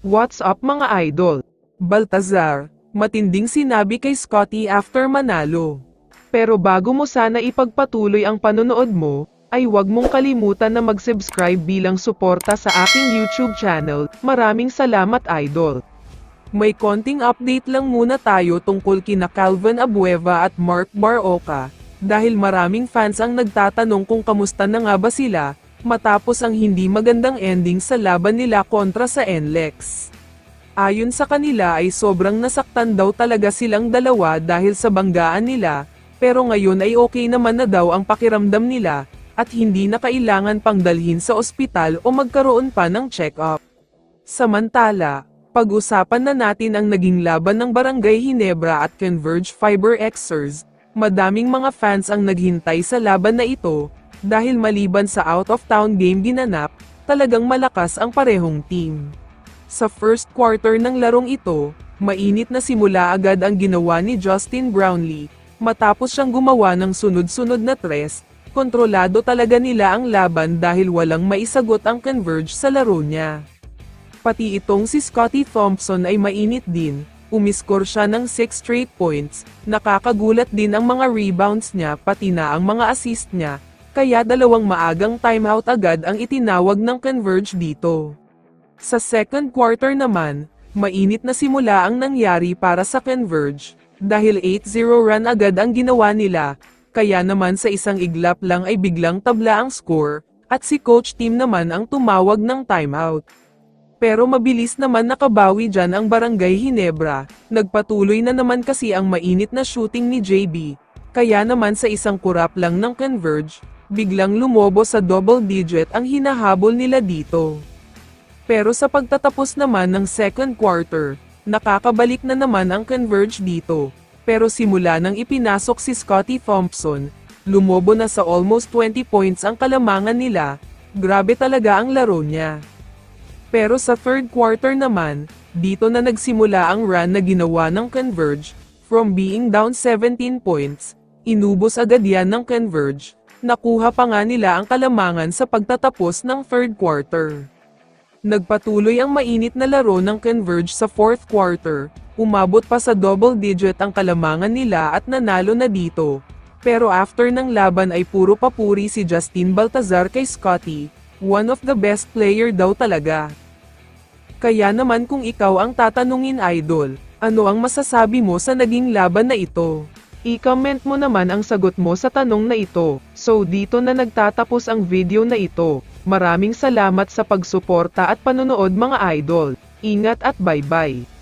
What's up mga idol? Baltazar, matinding sinabi kay Scottie after manalo. Pero bago mo sana ipagpatuloy ang panonood mo, ay huwag mong kalimutan na mag-subscribe bilang suporta sa aking YouTube channel. Maraming salamat idol. May konting update lang muna tayo tungkol kina Calvin Abueva at Mark Barroca, dahil maraming fans ang nagtatanong kung kamusta na nga ba sila, matapos ang hindi magandang ending sa laban nila kontra sa NLEX. Ayon sa kanila ay sobrang nasaktan daw talaga silang dalawa dahil sa banggaan nila, pero ngayon ay okay naman na daw ang pakiramdam nila, at hindi na kailangan pang dalhin sa ospital o magkaroon pa ng check-up. Samantala, pag-usapan na natin ang naging laban ng Barangay Ginebra at Converge Fiber Xers. Madaming mga fans ang naghintay sa laban na ito, dahil maliban sa out-of-town game ginanap, talagang malakas ang parehong team. Sa first quarter ng larong ito, mainit na simula agad ang ginawa ni Justin Brownlee, matapos siyang gumawa ng sunod-sunod na tres, kontrolado talaga nila ang laban dahil walang maisagot ang Converge sa laro niya. Pati itong si Scottie Thompson ay mainit din, umiskor siya ng 6 straight points, nakakagulat din ang mga rebounds niya pati na ang mga assist niya, kaya dalawang maagang timeout agad ang itinawag ng Converge dito. Sa second quarter naman, mainit na simula ang nangyari para sa Converge, dahil 8-0 run agad ang ginawa nila, kaya naman sa isang iglap lang ay biglang tabla ang score, at si Coach Tim naman ang tumawag ng timeout. Pero mabilis naman nakabawi dyan ang Barangay Ginebra, nagpatuloy na naman kasi ang mainit na shooting ni JB, kaya naman sa isang kurap lang ng Converge, biglang lumobo sa double digit ang hinahabol nila dito. Pero sa pagtatapos naman ng second quarter, nakakabalik na naman ang Converge dito, pero simula nang ipinasok si Scottie Thompson, lumobo na sa almost 20 points ang kalamangan nila, grabe talaga ang laro niya. Pero sa third quarter naman, dito na nagsimula ang run na ginawa ng Converge, from being down 17 points, inubos agad yan ng Converge, nakuha pa nga nila ang kalamangan sa pagtatapos ng third quarter. Nagpatuloy ang mainit na laro ng Converge sa fourth quarter, umabot pa sa double digit ang kalamangan nila at nanalo na dito. Pero after ng laban ay puro papuri si Justin Baltazar kay Scottie, one of the best player daw talaga. Kaya naman kung ikaw ang tatanungin idol, ano ang masasabi mo sa naging laban na ito? I-comment mo naman ang sagot mo sa tanong na ito. So dito na nagtatapos ang video na ito. Maraming salamat sa pagsuporta at panonood mga idol. Ingat at bye-bye.